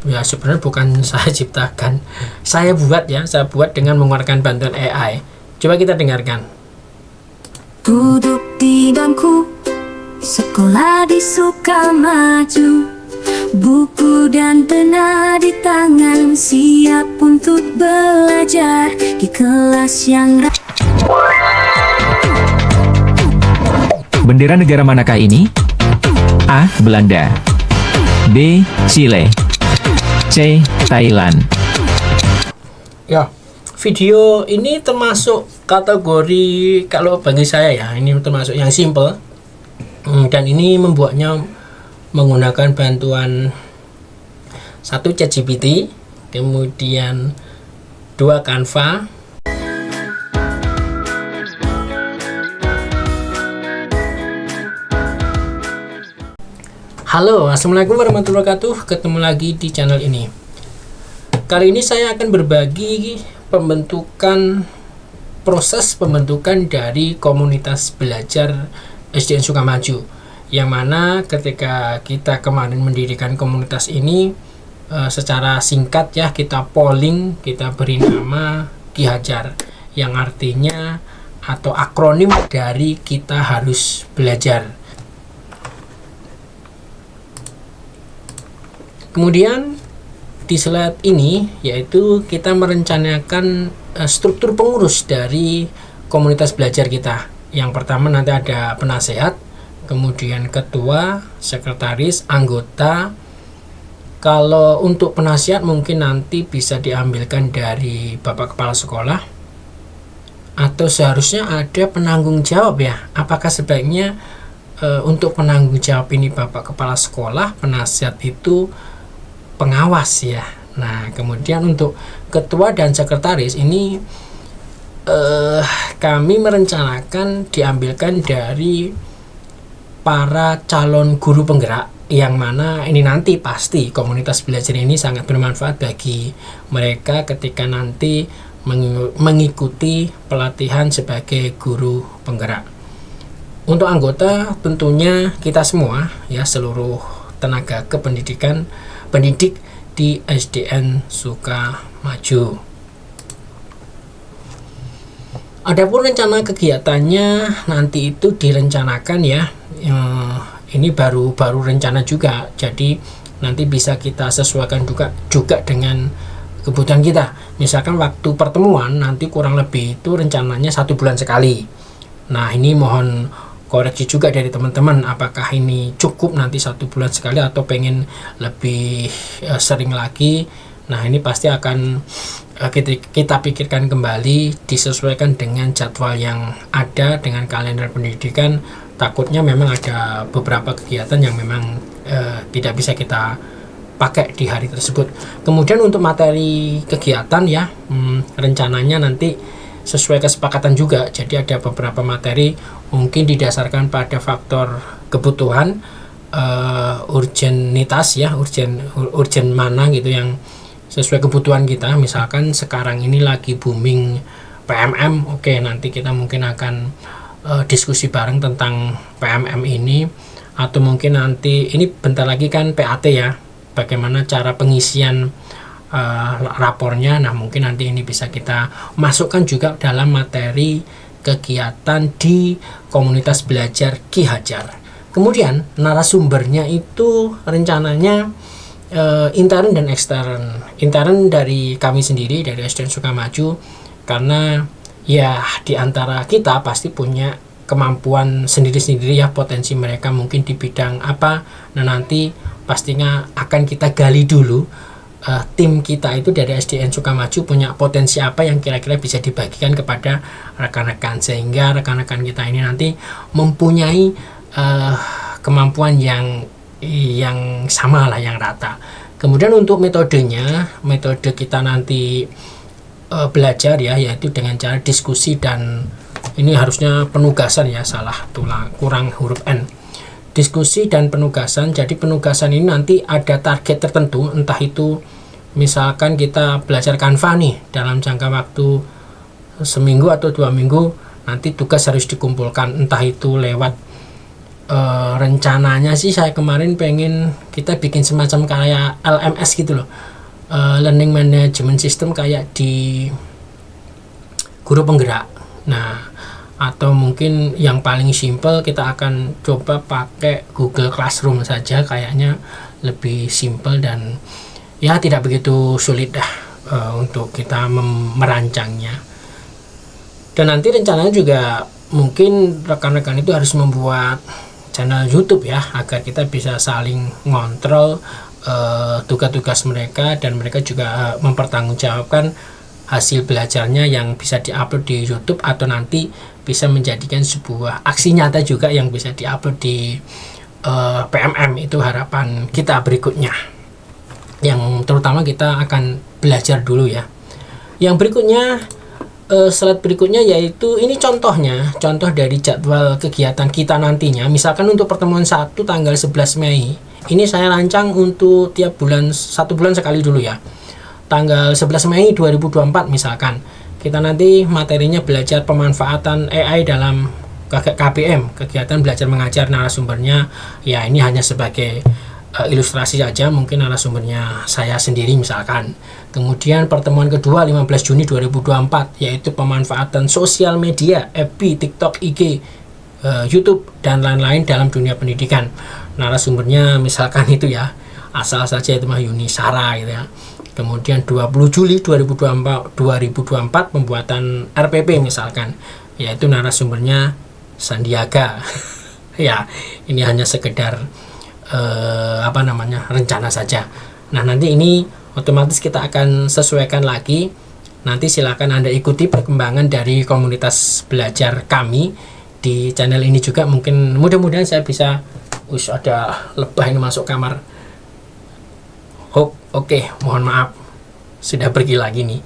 Ya sebenarnya bukan saya ciptakan, saya buat dengan mengeluarkan bantuan AI. Coba kita dengarkan. Duduk di bangku sekolah di Sukamaju, buku dan pena di tangan, siap untuk belajar di kelas yang Bendera negara manakah ini? A. Belanda, B. Chile, C. Thailand. Ya, video ini termasuk kategori, kalau bagi saya ya, ini termasuk yang simple. Dan ini membuatnya menggunakan bantuan satu ChatGPT, kemudian 2 Canva. Halo, assalamualaikum warahmatullahi wabarakatuh. Ketemu lagi di channel ini. Kali ini saya akan berbagi proses pembentukan dari komunitas belajar SDN Sukamaju, yang mana ketika kita kemarin mendirikan komunitas ini, secara singkat ya, kita polling, kita beri nama Ki Hajar, yang artinya atau akronim dari kita harus belajar. Kemudian di slide ini yaitu kita merencanakan struktur pengurus dari komunitas belajar kita. Yang pertama nanti ada penasehat, kemudian ketua, sekretaris, anggota. Kalau untuk penasehat mungkin nanti bisa diambilkan dari Bapak Kepala Sekolah, atau seharusnya ada penanggung jawab ya. Apakah sebaiknya untuk penanggung jawab ini Bapak Kepala Sekolah, penasehat itu pengawas ya. Nah, kemudian untuk ketua dan sekretaris ini kami merencanakan diambilkan dari para calon guru penggerak, yang mana ini nanti pasti komunitas belajar ini sangat bermanfaat bagi mereka ketika nanti mengikuti pelatihan sebagai guru penggerak. Untuk anggota tentunya kita semua ya, seluruh tenaga kependidikan pendidik di SDN Sukamaju. Adapun rencana kegiatannya nanti itu direncanakan ya, ini baru rencana juga, jadi nanti bisa kita sesuaikan juga dengan kebutuhan kita. Misalkan waktu pertemuan nanti kurang lebih itu rencananya 1 bulan sekali. Nah, ini mohon koreksi juga dari teman-teman, apakah ini cukup nanti 1 bulan sekali atau pengen lebih sering lagi. Nah, ini pasti akan kita pikirkan kembali, disesuaikan dengan jadwal yang ada, dengan kalender pendidikan. Takutnya memang ada beberapa kegiatan yang memang tidak bisa kita pakai di hari tersebut. Kemudian untuk materi kegiatan ya, rencananya nanti sesuai kesepakatan juga. Jadi ada beberapa materi mungkin didasarkan pada faktor kebutuhan, urgenitas ya, urgen mana gitu yang sesuai kebutuhan kita. Misalkan sekarang ini lagi booming PMM, oke, nanti kita mungkin akan diskusi bareng tentang PMM ini. Atau mungkin nanti ini bentar lagi kan PAT ya, bagaimana cara pengisian rapornya. Nah, mungkin nanti ini bisa kita masukkan juga dalam materi kegiatan di komunitas belajar Ki Hajar. Kemudian narasumbernya itu rencananya intern dan ekstern. Intern dari kami sendiri, dari SDN Sukamaju, karena ya di antara kita pasti punya kemampuan sendiri-sendiri ya, potensi mereka mungkin di bidang apa. Nah, nanti pastinya akan kita gali dulu, tim kita itu dari SDN Sukamaju punya potensi apa yang kira-kira bisa dibagikan kepada rekan-rekan, sehingga rekan-rekan kita ini nanti mempunyai kemampuan yang sama lah, yang rata. Kemudian untuk metode kita nanti belajar ya, yaitu dengan cara diskusi, dan ini harusnya penugasan ya, kurang huruf N. Diskusi dan penugasan. Jadi penugasan ini nanti ada target tertentu, entah itu misalkan kita belajar Canva nih dalam jangka waktu seminggu atau 2 minggu, nanti tugas harus dikumpulkan, entah itu lewat rencananya sih saya kemarin pengen kita bikin semacam kayak LMS gitu loh, Learning Management System kayak di Guru Penggerak. Nah, atau mungkin yang paling simple kita akan coba pakai Google Classroom saja, kayaknya lebih simple dan ya tidak begitu sulit dah untuk kita merancangnya. Dan nanti rencananya juga mungkin rekan-rekan itu harus membuat channel YouTube ya, agar kita bisa saling ngontrol tugas-tugas mereka dan mereka juga mempertanggungjawabkan hasil belajarnya yang bisa diupload di YouTube atau nanti bisa menjadikan sebuah aksi nyata juga yang bisa diupload di PMM. Itu harapan kita berikutnya, yang terutama kita akan belajar dulu ya. Yang berikutnya, slide berikutnya yaitu ini contoh dari jadwal kegiatan kita nantinya. Misalkan untuk pertemuan 1 tanggal 11 Mei ini saya rancang untuk tiap bulan, 1 bulan sekali dulu ya. Tanggal 11 Mei 2024 misalkan kita nanti materinya belajar pemanfaatan AI dalam KBM, kegiatan belajar mengajar. Narasumbernya ya ini hanya sebagai ilustrasi saja, mungkin narasumbernya saya sendiri misalkan. Kemudian pertemuan kedua 15 Juni 2024 yaitu pemanfaatan sosial media, FB, TikTok, IG, YouTube dan lain-lain dalam dunia pendidikan. Narasumbernya misalkan itu ya, asal saja itu mah Yuni Sara gitu ya. Kemudian 20 Juli 2024 pembuatan RPP misalkan, yaitu narasumbernya Sandiaga. Ya, ini hanya sekedar rencana saja. Nah, nanti ini otomatis kita akan sesuaikan lagi. Nanti silakan Anda ikuti perkembangan dari komunitas belajar kami di channel ini juga. Mungkin mudah-mudahan saya bisa ada lebah ini masuk kamar. Oke, mohon maaf sudah pergi lagi nih.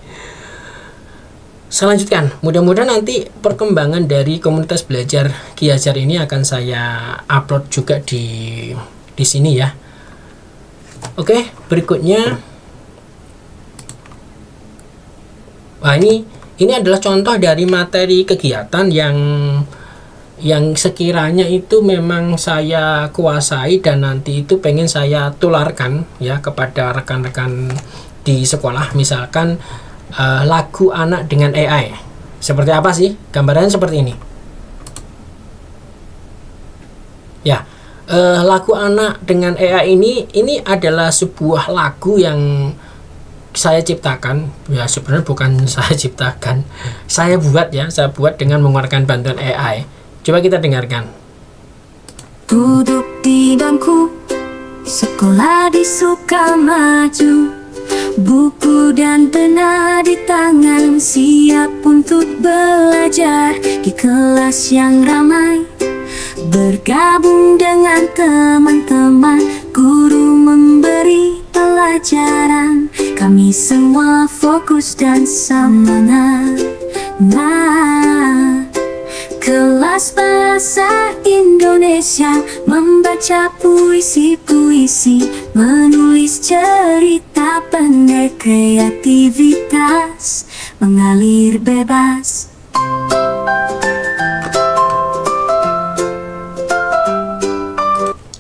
Saya lanjutkan. Mudah-mudahan nanti perkembangan dari komunitas belajar Ki Hajar ini akan saya upload juga di sini ya. Oke, berikutnya. Wah, ini adalah contoh dari materi kegiatan yang sekiranya itu memang saya kuasai dan nanti itu pengen saya tularkan ya kepada rekan-rekan di sekolah. Misalkan lagu anak dengan AI. Seperti apa sih? Gambarannya seperti ini. Ya, lagu anak dengan AI ini adalah sebuah lagu yang saya ciptakan. Ya, sebenarnya bukan saya ciptakan. Saya buat dengan mengeluarkan bantuan AI. Coba kita dengarkan. Duduk di bangku sekolah di Sukamaju, buku dan pena di tangan, siap untuk belajar di kelas yang ramai. Bergabung dengan teman-teman, guru memberi pelajaran, kami semua fokus dan semangat. Kelas bahasa Indonesia, membaca puisi-puisi, menulis cerita pendek, kreativitas mengalir bebas.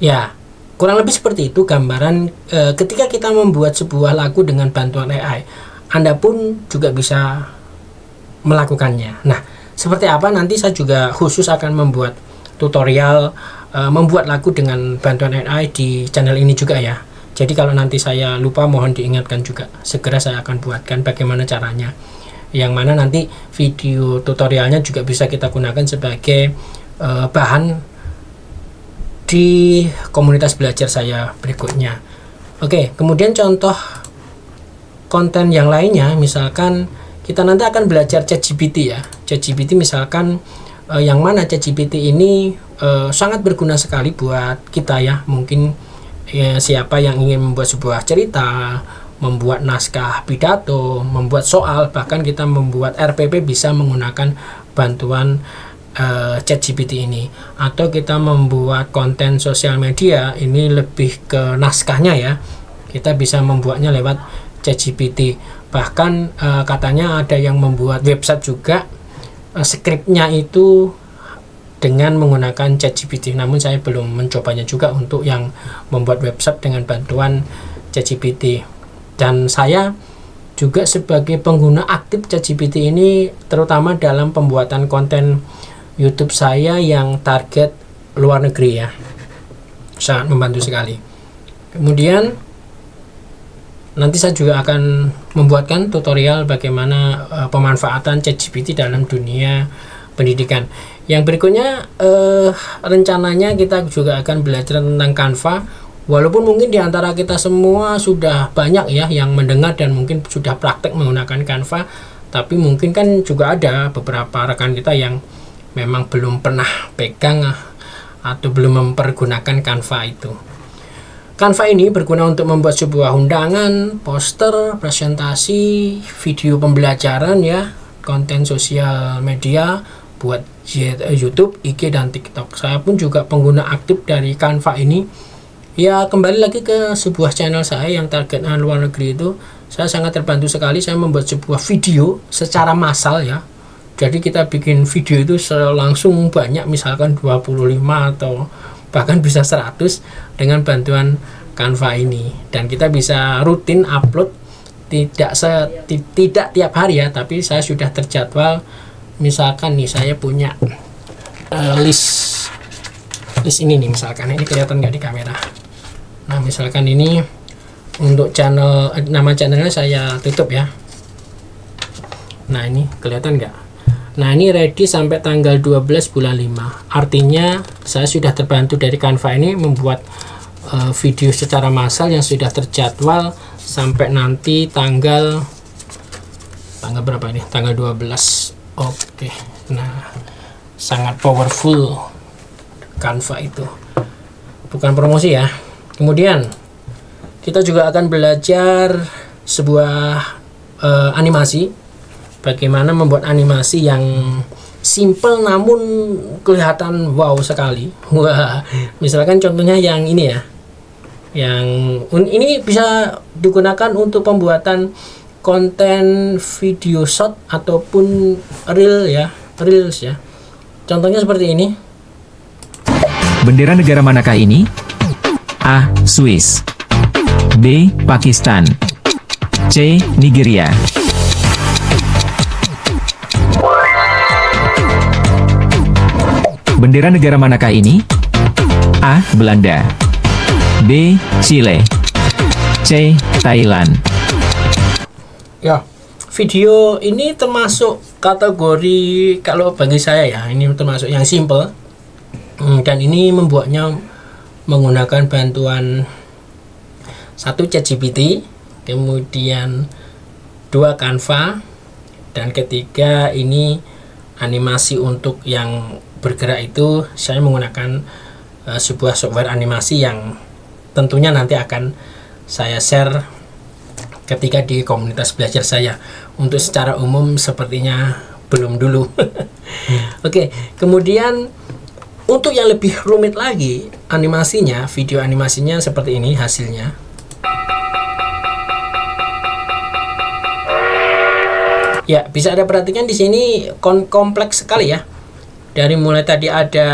Ya, kurang lebih seperti itu gambaran ketika kita membuat sebuah lagu dengan bantuan AI. Anda pun juga bisa melakukannya. Nah, seperti apa nanti saya juga khusus akan membuat tutorial membuat lagu dengan bantuan AI di channel ini juga ya. Jadi kalau nanti saya lupa mohon diingatkan juga. Segera saya akan buatkan bagaimana caranya. Yang mana nanti video tutorialnya juga bisa kita gunakan sebagai bahan di komunitas belajar saya berikutnya. Oke, kemudian contoh konten yang lainnya, misalkan kita nanti akan belajar ChatGPT ya. ChatGPT misalkan yang mana ChatGPT ini sangat berguna sekali buat kita ya. Mungkin siapa yang ingin membuat sebuah cerita, membuat naskah pidato, membuat soal, bahkan kita membuat RPP bisa menggunakan bantuan ChatGPT ini. Atau kita membuat konten sosial media, ini lebih ke naskahnya ya, kita bisa membuatnya lewat ChatGPT. Bahkan katanya ada yang membuat website juga, skripnya itu dengan menggunakan ChatGPT. Namun saya belum mencobanya juga untuk yang membuat website dengan bantuan ChatGPT. Dan saya juga sebagai pengguna aktif ChatGPT ini terutama dalam pembuatan konten YouTube saya yang target luar negeri ya. Sangat membantu sekali. Kemudian nanti saya juga akan membuatkan tutorial bagaimana pemanfaatan ChatGPT dalam dunia pendidikan. Yang berikutnya rencananya kita juga akan belajar tentang Canva. Walaupun mungkin di antara kita semua sudah banyak ya yang mendengar dan mungkin sudah praktek menggunakan Canva, tapi mungkin kan juga ada beberapa rekan kita yang memang belum pernah pegang atau belum mempergunakan Canva itu. Canva ini berguna untuk membuat sebuah undangan, poster, presentasi, video pembelajaran ya, konten sosial media buat YouTube, IG, dan TikTok. Saya pun juga pengguna aktif dari Canva ini. Ya, kembali lagi ke sebuah channel saya yang target luar negeri itu, saya sangat terbantu sekali. Saya membuat sebuah video secara massal ya. Jadi kita bikin video itu langsung banyak, misalkan 25 atau bahkan bisa 100 dengan bantuan Canva ini. Dan kita bisa rutin upload, tidak tiap hari ya, tapi saya sudah terjadwal. Misalkan nih saya punya list ini nih, misalkan ini kelihatan nggak di kamera. Nah misalkan ini untuk channel, nama channelnya saya tutup ya. Nah ini kelihatan nggak? Nah ini ready sampai tanggal 12 bulan 5. Artinya saya sudah terbantu dari Canva ini membuat video secara massal yang sudah terjadwal sampai nanti tanggal berapa ini? Tanggal 12. Oke. Nah, sangat powerful Canva itu. Bukan promosi ya. Kemudian kita juga akan belajar sebuah animasi. Bagaimana membuat animasi yang simple namun kelihatan wow sekali. Wah, misalkan contohnya yang ini ya. Yang ini bisa digunakan untuk pembuatan konten video short ataupun reels ya. Contohnya seperti ini. Bendera negara manakah ini? A. Swiss, B. Pakistan, C. Nigeria. Bendera negara manakah ini? A. Belanda, B. Chile, C. Thailand. Ya, video ini termasuk kategori, kalau bagi saya ya, ini termasuk yang simple. Dan ini membuatnya menggunakan bantuan 1 ChatGPT, kemudian 2 Canva, dan ketiga ini animasi untuk yang bergerak itu saya menggunakan sebuah software animasi yang tentunya nanti akan saya share ketika di komunitas belajar saya. Untuk secara umum sepertinya belum dulu. Oke, kemudian untuk yang lebih rumit lagi animasinya, video animasinya seperti ini hasilnya. Ya, bisa Anda perhatikan di sini kompleks sekali ya. Dari mulai tadi ada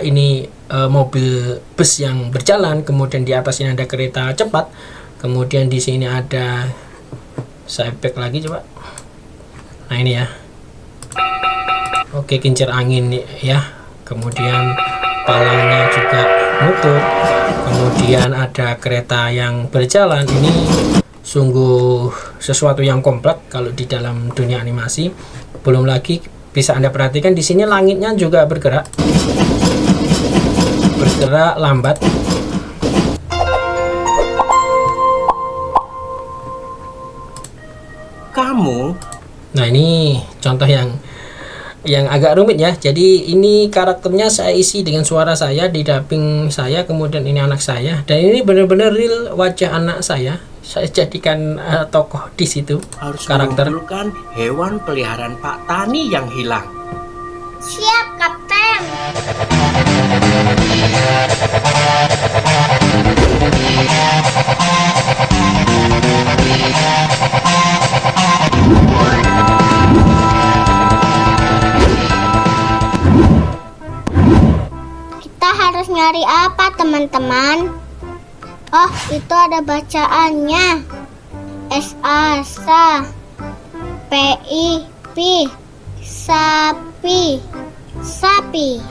ini mobil bus yang berjalan, kemudian di atas ini ada kereta cepat, kemudian di sini ada, saya back lagi coba. Nah ini ya. Oke, kincir angin ya. Kemudian palangnya juga nutup. Kemudian ada kereta yang berjalan. Ini sungguh sesuatu yang kompleks kalau di dalam dunia animasi. Belum lagi bisa Anda perhatikan di sini langitnya juga bergerak lambat. Nah ini contoh yang agak rumit ya. Jadi ini karakternya saya isi dengan suara saya, di dubbing saya, kemudian ini anak saya, dan ini benar-benar real wajah anak saya jadikan tokoh di situ. Harus karakter mengumpulkan hewan peliharaan Pak Tani yang hilang. Siap, Kapten. nyari apa teman-teman? Oh, itu ada bacaannya. S-A-S-A P-I-P Sapi. Sapi.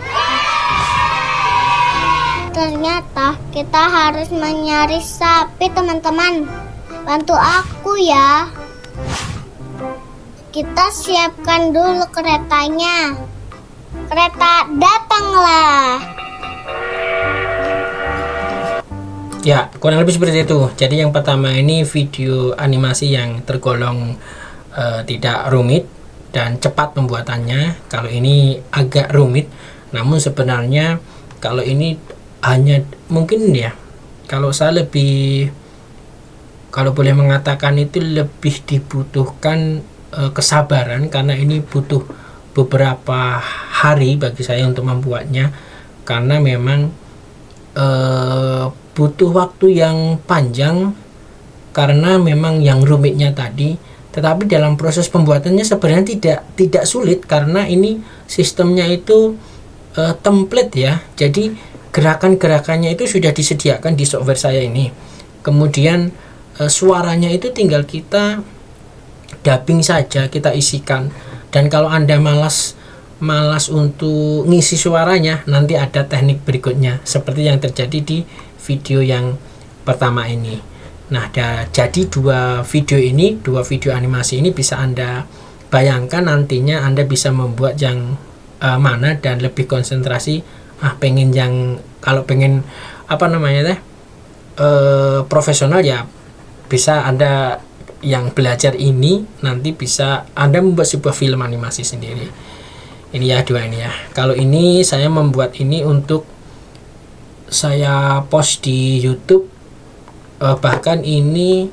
Ternyata kita harus mencari sapi, teman-teman. Bantu aku ya. Kita siapkan dulu keretanya. Kereta datanglah. Ya, kurang lebih seperti itu. Jadi yang pertama ini video animasi yang tergolong tidak rumit dan cepat pembuatannya. Kalau ini agak rumit, namun sebenarnya kalau ini hanya mungkin ya, kalau saya lebih, kalau boleh mengatakan itu lebih dibutuhkan kesabaran, karena ini butuh beberapa hari bagi saya untuk membuatnya, karena memang butuh waktu yang panjang karena memang yang rumitnya tadi. Tetapi dalam proses pembuatannya sebenarnya tidak sulit, karena ini sistemnya itu template ya. Jadi gerakan-gerakannya itu sudah disediakan di software saya ini. Kemudian suaranya itu tinggal kita dubbing saja, kita isikan. Dan kalau Anda malas untuk ngisi suaranya, nanti ada teknik berikutnya seperti yang terjadi di video yang pertama ini. Nah, jadi dua video animasi ini bisa Anda bayangkan nantinya Anda bisa membuat yang mana dan lebih konsentrasi. Pengen yang, kalau pengen profesional ya bisa Anda yang belajar ini, nanti bisa Anda membuat sebuah film animasi sendiri. Ini ya, dua ini ya. Kalau ini saya membuat ini untuk saya post di YouTube. Bahkan ini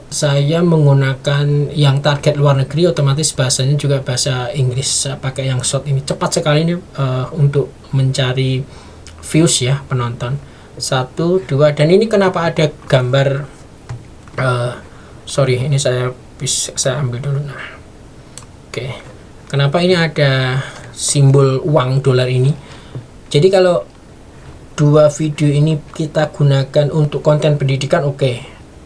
saya menggunakan yang target luar negeri, otomatis bahasanya juga bahasa Inggris. Saya pakai yang short ini, cepat sekali ini untuk mencari views ya, penonton. 1, 2, dan ini kenapa ada gambar sorry, ini saya ambil dulu. Nah, oke. Kenapa ini ada simbol uang dolar ini? Jadi kalau dua video ini kita gunakan untuk konten pendidikan, oke.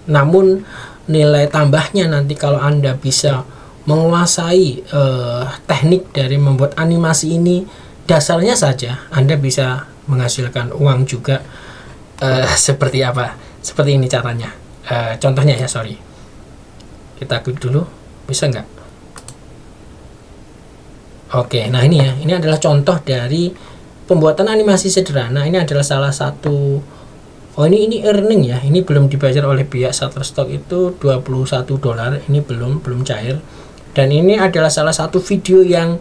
Namun nilai tambahnya nanti kalau Anda bisa menguasai teknik dari membuat animasi ini, dasarnya saja Anda bisa menghasilkan uang juga. Seperti apa? Seperti ini caranya. Contohnya ya, sorry. Kita klik dulu, bisa nggak? Oke, nah ini ya, ini adalah contoh dari pembuatan animasi sederhana. Ini adalah salah satu. Oh, ini earning ya. Ini belum dibayar oleh pihak Shutterstock, itu $21. Ini belum cair. Dan ini adalah salah satu video yang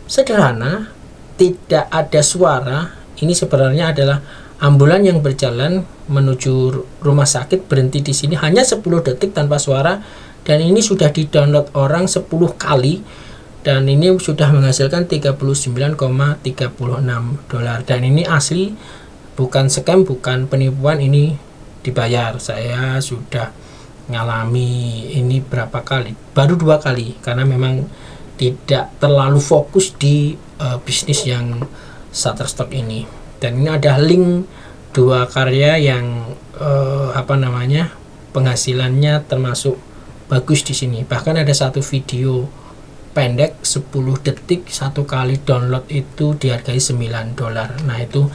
sederhana, tidak ada suara. Ini sebenarnya adalah ambulan yang berjalan menuju rumah sakit, berhenti di sini hanya 10 detik tanpa suara, dan ini sudah di-download orang 10 kali. Dan ini sudah menghasilkan $39,36. Dan ini asli, bukan scam, bukan penipuan, ini dibayar. Saya sudah ngalami ini berapa kali, baru 2 kali, karena memang tidak terlalu fokus di bisnis yang Shutterstock ini. Dan ini ada link 2 karya yang penghasilannya termasuk bagus di sini. Bahkan ada satu video pendek 10 detik, 1 kali download itu dihargai $9. Nah, itu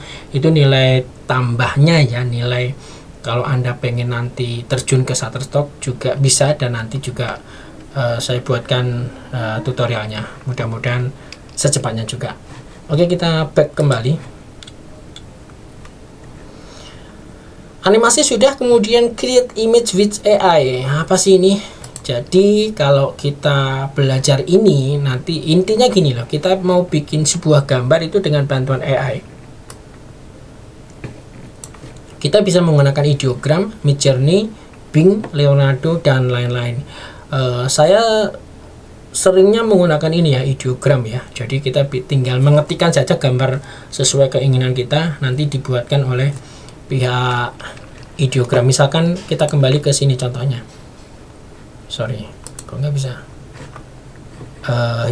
nilai tambahnya ya, nilai kalau Anda pengen nanti terjun ke Shutterstock juga bisa, dan nanti juga saya buatkan tutorialnya, mudah-mudahan secepatnya juga. Oke, kita back kembali. Animasi sudah, kemudian create image with AI. Apa sih ini? Jadi kalau kita belajar ini, nanti intinya gini loh, kita mau bikin sebuah gambar itu dengan bantuan AI. Kita bisa menggunakan ideogram, Midjourney, Bing, Leonardo, dan lain-lain. Saya seringnya menggunakan ini ya, ideogram ya. Jadi kita tinggal mengetikkan saja gambar sesuai keinginan kita, nanti dibuatkan oleh pihak ideogram. Misalkan kita kembali ke sini contohnya. Sorry, kok nggak bisa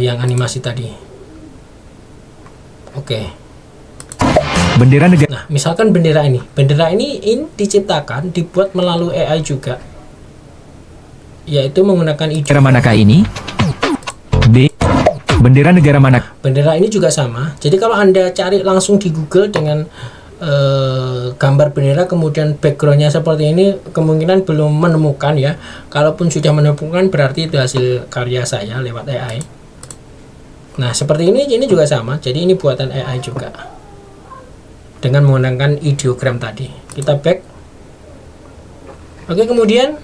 yang animasi tadi. Oke. Bendera negara Nah, misalkan bendera ini diciptakan, dibuat melalui AI juga, yaitu menggunakan manakah ini? D. Bendera negara mana? Bendera ini juga sama. Jadi kalau Anda cari langsung di Google dengan gambar bendera kemudian backgroundnya seperti ini, kemungkinan belum menemukan ya. Kalaupun sudah menemukan berarti itu hasil karya saya lewat AI. Nah, seperti ini juga sama. Jadi ini buatan AI juga dengan menggunakan ideogram tadi. Kita back. Oke, kemudian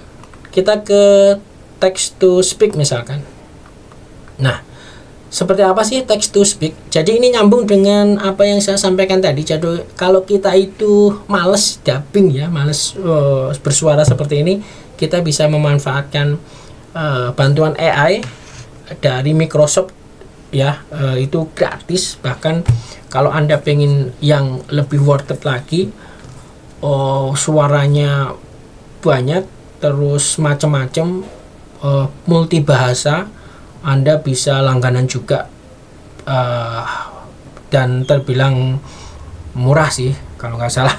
kita ke text to speak misalkan. Nah, seperti apa sih text to speak? Jadi ini nyambung dengan apa yang saya sampaikan tadi. Jadi kalau kita itu males dubbing ya, males bersuara seperti ini, kita bisa memanfaatkan bantuan AI dari Microsoft ya, itu gratis. Bahkan kalau Anda pengen yang lebih worth it lagi, suaranya banyak, terus macam-macam, multi bahasa, Anda bisa langganan juga, dan terbilang murah sih kalau nggak salah.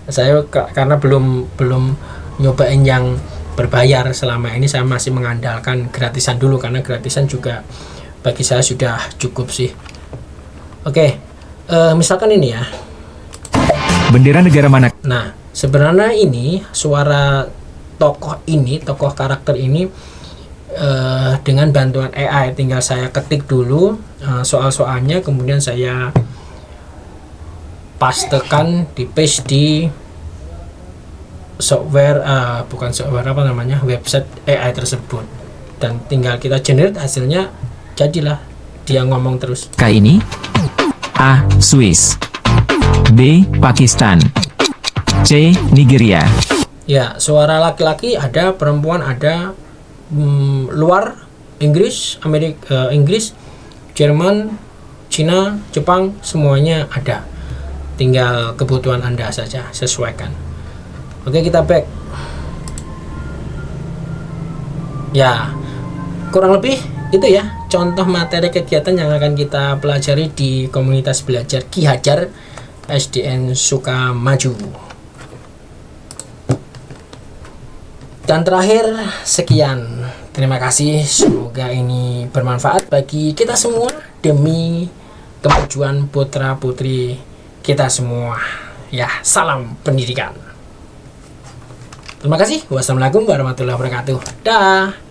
Saya karena belum nyobain yang berbayar, selama ini saya masih mengandalkan gratisan dulu, karena gratisan juga bagi saya sudah cukup sih. Oke, misalkan ini ya, Bendera negara mana? nah sebenarnya ini suara tokoh karakter ini dengan bantuan AI, tinggal saya ketik dulu soal-soalnya, kemudian saya pastekan di paste di software, website AI tersebut, dan tinggal kita generate hasilnya, jadilah dia ngomong terus. Ini A. Swiss, B. Pakistan, C. Nigeria. Ya, suara laki-laki ada, perempuan ada, luar Inggris, Inggris, Jerman, Cina, Jepang, semuanya ada. Tinggal kebutuhan Anda saja sesuaikan. Oke, kita back. Ya, kurang lebih itu ya contoh materi kegiatan yang akan kita pelajari di komunitas belajar Ki Hajar SDN Sukamaju. Dan terakhir, sekian. Terima kasih. Semoga ini bermanfaat bagi kita semua demi kemajuan putra-putri kita semua. Ya, salam pendidikan. Terima kasih. Wassalamualaikum warahmatullahi wabarakatuh. Dah.